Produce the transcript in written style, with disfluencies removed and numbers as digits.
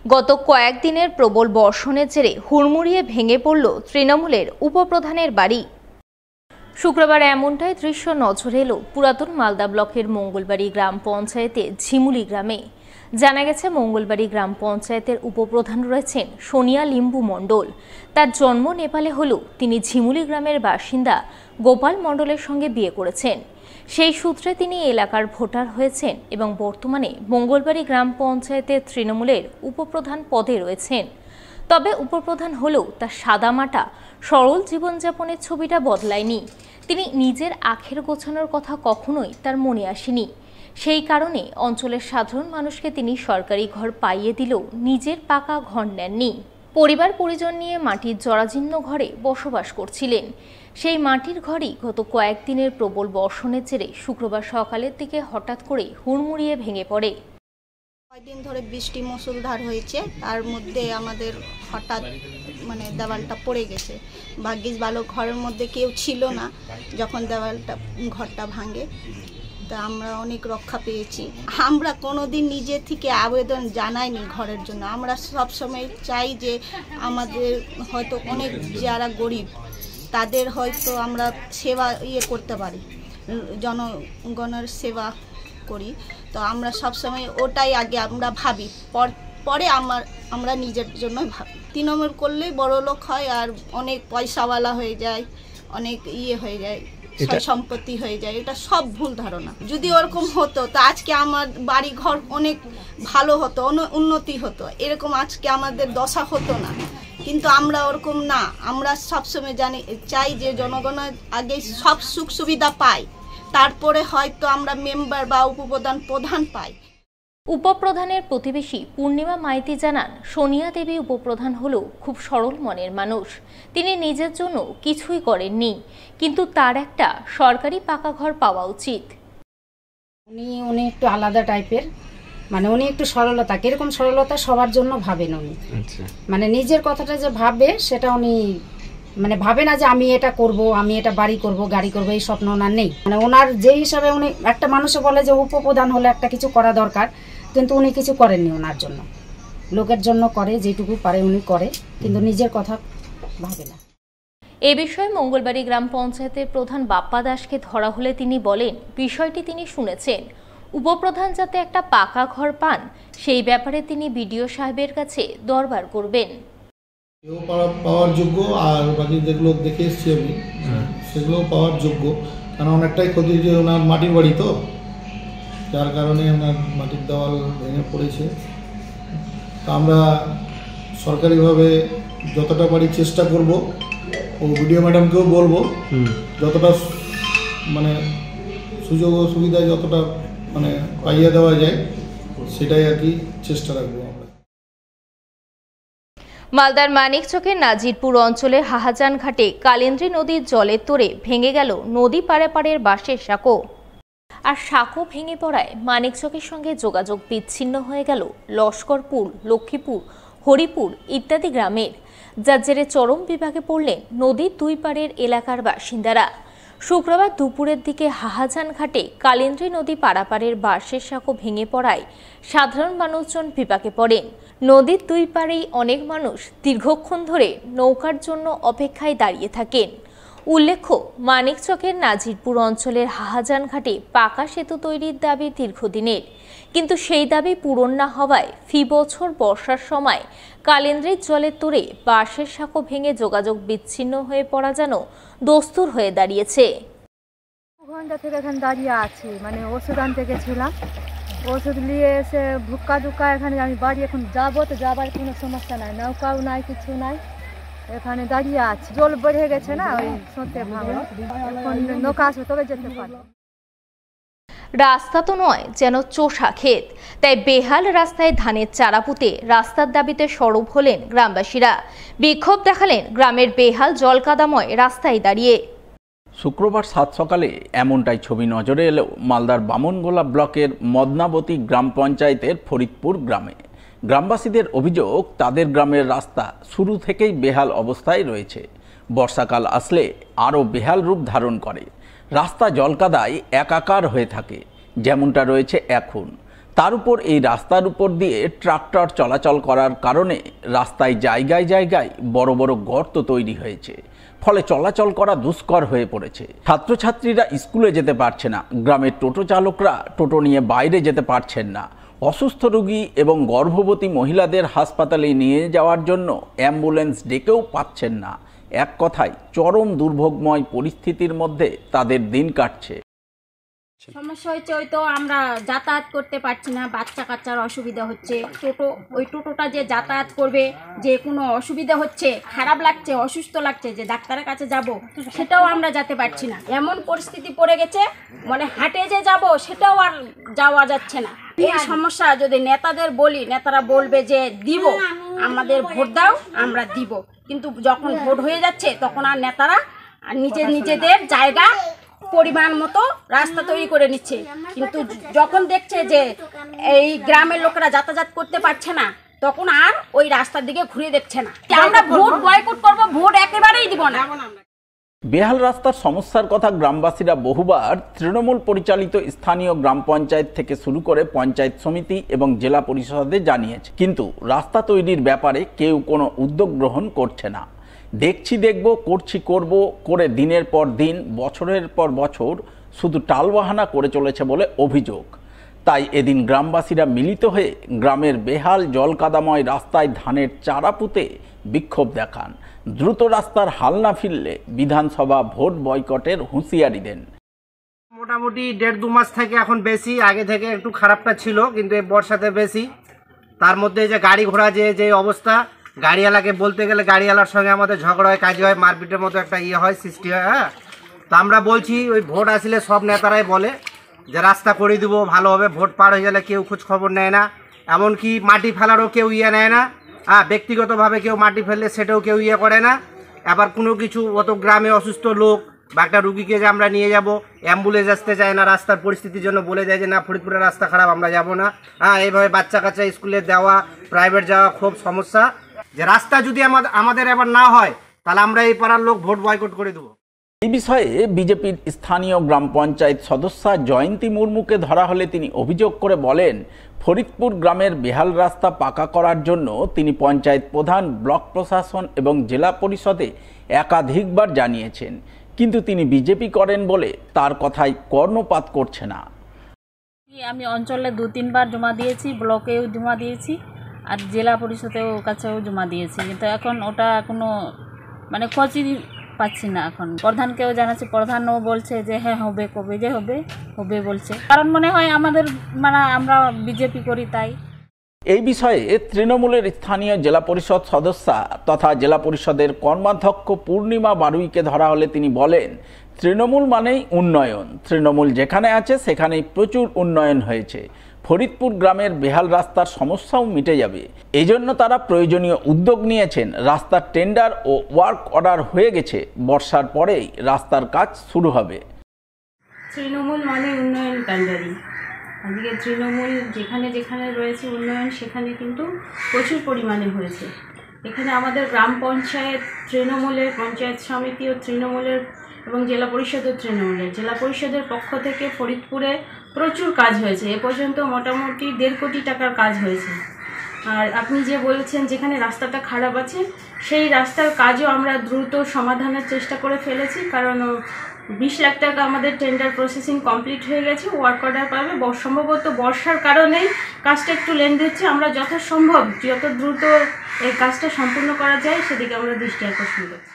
গত কয়েকদিনের প্রবল বর্ষণের জেরে হুড়মুড়িয়ে ভেঙে পড়ল তৃণমূলের উপপ্রধানের বাড়ি। শুক্রবার এমনটাই দৃশ্য নজরে এলো পুরাতন মালদা ব্লকের মঙ্গলবাড়ি গ্রাম পঞ্চায়েতে ঝিমুলি গ্রামে। জানা গেছে, মঙ্গলবাড়ি গ্রাম পঞ্চায়েতের উপপ্রধান রয়েছেন সোনিয়া লিম্বু মণ্ডল। তার জন্ম নেপালে হলেও তিনি ঝিমুলি গ্রামের বাসিন্দা গোপাল মণ্ডলের সঙ্গে বিয়ে করেছেন। সেই সূত্রে তিনি এলাকার ভোটার হয়েছেন এবং বর্তমানে মঙ্গলবাড়ি গ্রাম পঞ্চায়েতের তৃণমূলের উপপ্রধান পদে রয়েছেন। তবে উপপ্রধান হলেও তার সাদামাটা সরল জীবনযাপনের ছবিটা বদলায়নি। তিনি নিজের আখের গোছানোর কথা কখনোই তার মনে আসেনি। সেই কারণে অঞ্চলের সাধারণ মানুষকে তিনি সরকারি ঘর পাইয়ে দিলেও নিজের পাকা ঘর নেননি। পরিবার পরিজন নিয়ে মাটির জরাজীর্ণ ঘরে বসবাস করছিলেন। সেই মাটির ঘরই গত কয়েকদিনের প্রবল বর্ষণের জেরে শুক্রবার সকালের দিকে হঠাৎ করে হুড়মুড়িয়ে ভেঙে পড়ে। কয়েকদিন ধরে বৃষ্টি মুষলধার হয়েছে, তার মধ্যে আমাদের হঠাৎ দেওয়ালটা পড়ে গেছে। ভাগ্যিস ভালো ঘরের মধ্যে কেউ ছিল না যখন ঘরটা ভাঙে, তা আমরা অনেক রক্ষা পেয়েছি। আমরা কোনোদিন নিজে থেকে আবেদন জানাইনি ঘরের জন্য। আমরা সবসময় চাই যে আমাদের হয়তো অনেক যারা গরিব তাদের হয়তো আমরা সেবা করতে পারি, জনগণের সেবা করি। তো আমরা সবসময় ওটাই আগে আমরা ভাবি, পরে আমরা নিজের জন্য ভাবি। তৃণমূল করলেই বড় লোক হয় আর অনেক পয়সাওয়ালা হয়ে যায়, অনেক হয়ে যায়, সম্পত্তি হয়ে যায়। এটা সব ভুল ধারণা। যদি ওরকম হতো তো আজকে আমার বাড়ি ঘর অনেক ভালো হতো, উন্নতি হতো, এরকম আজকে আমাদের দশা হতো না। কিন্তু আমরা ওরকম না। আমরা সবসময় চাই যে জনগণের আগে সব সুখ সুবিধা পায়, তারপরে হয়তো আমরা মেম্বার বা প্রধান পাই। উপপ্রধানের প্রতিবেশী পূর্ণিমা মাইতি জানান, সোনিয়া দেবী উপপ্রধান হলেও খুব সরল মনের মানুষ। তিনি নিজের জন্য কিছুই করেননি, কিন্তু তার একটা সরকারি পাকা ঘর পাওয়া উচিত। উনি একটু আলাদা টাইপের, উনি একটু সরলতা, কিরকম সরলতা সবার জন্য ভাবেন উনি। নিজের কথাটা যে ভাবে সেটা উনি ভাবে না যে আমি এটা করব, আমি এটা বাড়ি করব, গাড়ি করব, এই স্বপ্ন ওনার নেই। ওনার যে হিসাবে উনি একটা মানুষে বলে যে উপপ্রধান হলে একটা কিছু করা দরকার, কিন্তু উনি কিছু করেননি ওনার জন্য। লোকের জন্য করে, যেটুকু পারে উনি করে, কিন্তু নিজের কথা ভাবে না। এ বিষয়ে মঙ্গলবাড়ি গ্রাম পঞ্চায়েতের প্রধান বাপ্পা দাসকে ধরা হলে তিনি বলেন, বিষয়টি তিনি শুনেছেন। উপপ্রধান যাতে একটা পাকা ঘর পান সেই ব্যাপারে তিনি বিডিও সাহেবের কাছে দরবার করবেন। পাওয়ার যোগ্য, আর বাকি যেগুলো দেখে এসছি আমি সেগুলো পাওয়ার যোগ্য, কারণ অনেকটাই ক্ষতি যে ওনার মাটির বাড়ি, তো যার কারণে ওনার মাটির দেওয়াল ভেঙে পড়েছে। তা আমরা সরকারিভাবে যতটা পারি চেষ্টা করব, ও বিডিও ম্যাডামকেও বলবো যতটা সুযোগ ও সুবিধায় যতটা পাইয়ে দেওয়া যায় সেটাই আর কি চেষ্টা রাখবো আমরা। মালদার মানিকচকের নাজিরপুর অঞ্চলের হাহাজান ঘাটে কালিন্দী নদীর জলের তোড়ে ভেঙে গেল নদী পাড়ের বাঁশের সাঁকো। আর সাঁকো ভেঙে পড়ায় মানিকচকের সঙ্গে যোগাযোগ বিচ্ছিন্ন হয়ে গেল লস্করপুর, লক্ষ্মীপুর, হরিপুর ইত্যাদি গ্রামের, যার জেরে চরম বিপাকে পড়লেন নদীর দুই পাড়ের এলাকার বাসিন্দারা। শুক্রবার দুপুরের দিকে হাহাজান ঘাটে কালিন্দী নদী পারাপারের বাঁশের সাঁকো ভেঙে পড়ায় সাধারণ মানুষজন বিপাকে পড়েন। নদীর দুই পাড়েই অনেক মানুষ দীর্ঘক্ষণ ধরে নৌকার জন্য অপেক্ষায় দাঁড়িয়ে থাকেন। উল্লেখ্য, মানিকচকের নাজিরপুর অঞ্চলের হাহাজান ঘাটে পাকা সেতু তৈরির দাবি দীর্ঘদিনের, কিন্তু সেই দাবি পূরণ না হওয়ায় ফি বছর বর্ষার সময় কালিন্দ্রির জলের তোড়ে বাঁশের সাঁকো ভেঙে যোগাযোগ বিচ্ছিন্ন হয়ে পড়া যেন দস্তুর হয়ে দাঁড়িয়েছে। ঘন্টা থেকে এখানে দাঁড়িয়ে আছি, ওষুধ আনতে গেছিলাম, ওষুধ নিয়ে এসে ভুক্কা দুক্কা এখানে আমি বাড়ি এখন যাবো, তো যাবার কোনো সমস্যা নাই, নৌকাও নাই, কিছু নাই, এখানে দাঁড়িয়ে আছি। জল বেড়ে গেছে না, ওই সত্যি ভাঙলো, এখন নৌকা আসবে তবে যেতে পারবো। রাস্তা তো নয়, যেন চোষা ক্ষেত। তাই বেহাল রাস্তায় ধানের চারা পুঁতে রাস্তার দাবিতে সরব হলেন গ্রামবাসীরা। বিক্ষোভ দেখালেন গ্রামের বেহাল জলকাদাময় রাস্তায় দাঁড়িয়ে। শুক্রবার সাত সকালে এমনটাই ছবি নজরে এলো মালদার বামনগোলা ব্লকের মদনাবতী গ্রাম পঞ্চায়েতের ফরিদপুর গ্রামে। গ্রামবাসীদের অভিযোগ, তাদের গ্রামের রাস্তা শুরু থেকেই বেহাল অবস্থায় রয়েছে। বর্ষাকাল আসলে আরও বেহাল রূপ ধারণ করে। রাস্তা জলকাদায় একাকার হয়ে থাকে, যেমনটা রয়েছে এখন। তার উপর এই রাস্তার উপর দিয়ে ট্রাক্টর চলাচল করার কারণে রাস্তায় জায়গায় জায়গায় বড় বড় গর্ত তৈরি হয়েছে, ফলে চলাচল করা দুষ্কর হয়ে পড়েছে। ছাত্রছাত্রীরা স্কুলে যেতে পারছে না, গ্রামের টোটো চালকরা টোটো নিয়ে বাইরে যেতে পারছেন না, অসুস্থ রোগী এবং গর্ভবতী মহিলাদের হাসপাতালে নিয়ে যাওয়ার জন্য অ্যাম্বুলেন্স ডেকেও পাচ্ছেন না। এক কথায় চরম দুর্ভোগময় পরিস্থিতির মধ্যে তাদের দিন কাটছে। সমস্যা হচ্ছে ওই তো আমরা যাতায়াত করতে পারছি না, বাচ্চা কাচ্চার অসুবিধা হচ্ছে। টোটোটা যে যাতায়াত করবে, যে কোনো অসুবিধা হচ্ছে, খারাপ লাগছে, অসুস্থ লাগছে, যে ডাক্তারের কাছে যাব সেটাও আমরা যেতে পারছি না। এমন পরিস্থিতি পড়ে গেছে, মানে হাটে যে যাব সেটাও আর যাওয়া যাচ্ছে না। এই সমস্যা যদি নেতাদের বলি, নেতারা বলবে যে দিব, আমাদের ভোট দাও, আমরা দিব। কিন্তু যখন ভোট হয়ে যাচ্ছে তখন আর নেতারা নিজেদের জায়গা পরিমাণ মতো রাস্তা তৈরি করে নিচ্ছে, কিন্তু যখন দেখছে যে এই গ্রামের লোকেরা যাতায়াত করতে পারছে না তখন আর ওই রাস্তার দিকে ঘুরে দেখছে না। আমরা ভোট বয়কট করব, ভোট একেবারেই দিব না। বেহাল রাস্তার সমস্যার কথা গ্রামবাসীরা বহুবার তৃণমূল পরিচালিত স্থানীয় গ্রাম পঞ্চায়েত থেকে শুরু করে পঞ্চায়েত সমিতি এবং জেলা পরিষদে জানিয়েছে, কিন্তু রাস্তা তৈরির ব্যাপারে কেউ কোনো উদ্যোগ গ্রহণ করছে না। দেখছি দেখব, করছি করব করে দিনের পর দিন, বছরের পর বছর শুধু টালবাহানা করে চলেছে বলে অভিযোগ। তাই এদিন গ্রামবাসীরা মিলিত হয়ে গ্রামের বেহাল জলকাদাময় রাস্তায় ধানের চারা পুঁতে বিক্ষোভ দেখান। দ্রুত রাস্তার হাল না ফিরলে বিধানসভা ভোট বয়কটের হুঁশিয়ারি দেন। মোটামুটি 1.5-2 মাস থেকে এখন বেশি, আগে থেকে একটু খারাপটা ছিল কিন্তু এই বর্ষাতে বেশি। তার মধ্যে যে গাড়ি ঘোড়া যে অবস্থা, গাড়িওয়ালাকে বলতে গেলে গাড়িওয়ালার সঙ্গে আমাদের ঝগড়া হয়, কাজ হয়, মারপিটের মতো একটা হয়, সৃষ্টি হয়। হ্যাঁ, তো আমরা বলছি ওই ভোট আসলে সব নেতারাই বলে যে রাস্তা করে দিব, ভালো হবে। ভোট পার হয়ে গেলে কেউ খোঁজ খবর নেয় না, এমনকি মাটি ফেলারও কেউ নেয় না। হ্যাঁ, ব্যক্তিগতভাবে কেউ মাটি ফেললে সেটাও কেউ করে না। আবার কোনো কিছু অত গ্রামে অসুস্থ লোক বা একটা রুগীকে যে আমরা নিয়ে যাব, অ্যাম্বুলেন্স আসতে চায় না, রাস্তার পরিস্থিতির জন্য বলে দেয় যে না, ফরিদপুরের রাস্তা খারাপ, আমরা যাব না। হ্যাঁ, এইভাবে বাচ্চা কাচ্চা স্কুলে দেওয়া, প্রাইভেট যাওয়া খুব সমস্যা। যে রাস্তা যদি আমাদের এবার না হয় তাহলে আমরা এই পাড়ার লোক ভোট বয়কট করে দেবো। এই বিষয়ে বিজেপির স্থানীয় গ্রাম পঞ্চায়েত সদস্যা জয়ন্তী মুর্মুকে ধরা হলে তিনি অভিযোগ করে বলেন, ফরিদপুর গ্রামের বেহাল রাস্তা পাকা করার জন্য তিনি পঞ্চায়েত প্রধান, ব্লক প্রশাসন এবং জেলা পরিষদে একাধিকবার জানিয়েছেন, কিন্তু তিনি বিজেপি করেন বলে তার কথায় কর্ণপাত করছে না। আমি অঞ্চলে 2-3 বার জমা দিয়েছি, ব্লকেও জমা দিয়েছি, আর জেলা পরিষদেও কাছেও জমা দিয়েছি, কিন্তু এখন ওটা কোনো মানে খোঁজই পাচ্ছি না। এখন প্রধানকেও জানাচ্ছি, প্রধানও বলছে যে হ্যাঁ হবে, কবে যে হবে বলছে, কারণ মনে হয় আমাদের মানে আমরা বিজেপি করি তাই। এই বিষয়ে তৃণমূলের স্থানীয় জেলা পরিষদ সদস্যা তথা জেলা পরিষদের কর্মাধ্যক্ষ পূর্ণিমা বারুইকে ধরা হলে তিনি বলেন, তৃণমূল মানেই উন্নয়ন, তৃণমূল যেখানে আছে সেখানেই প্রচুর উন্নয়ন হয়েছে, ফরিদপুর গ্রামের বেহাল রাস্তার সমস্যাও মিটে যাবে। এই জন্য তারা প্রয়োজনীয় উদ্যোগ নিয়েছেন। রাস্তার টেন্ডার ও ওয়ার্ক অর্ডার হয়ে গেছে, বর্ষার পরেই রাস্তার কাজ শুরু হবে। তৃণমূল মানে উন্নয়ন কাণ্ডারি। আজকে তৃণমূল যেখানে যেখানে রয়েছে উন্নয়ন, সেখানে কিন্তু প্রচুর পরিমাণে হয়েছে। এখানে আমাদের গ্রাম পঞ্চায়েত তৃণমূলের, পঞ্চায়েত সমিতি ও তৃণমূলের এবং জেলা পরিষদ ও তৃণমূলের। জেলা পরিষদের পক্ষ থেকে ফরিদপুরে প্রচুর কাজ হয়েছে, এ পর্যন্ত মোটামুটি 1.5 কোটি টাকার কাজ হয়েছে। আর আপনি যে বলেছেন যেখানে রাস্তাটা খারাপ আছে, সেই রাস্তার কাজও আমরা দ্রুত সমাধানের চেষ্টা করে ফেলেছি, কারণ 20 লাখ টাকা আমাদের টেন্ডার প্রসেসিং কমপ্লিট হয়ে গেছে, ওয়ার্ক অর্ডার পাবে। সম্ভবত বর্ষার কারণেই কাজটা একটু লেট দিচ্ছে। আমরা যথাসম্ভব যত দ্রুত এই কাজটা সম্পূর্ণ করা যায় সেদিকে আমরা দৃষ্টি আকর্ষণ করছি।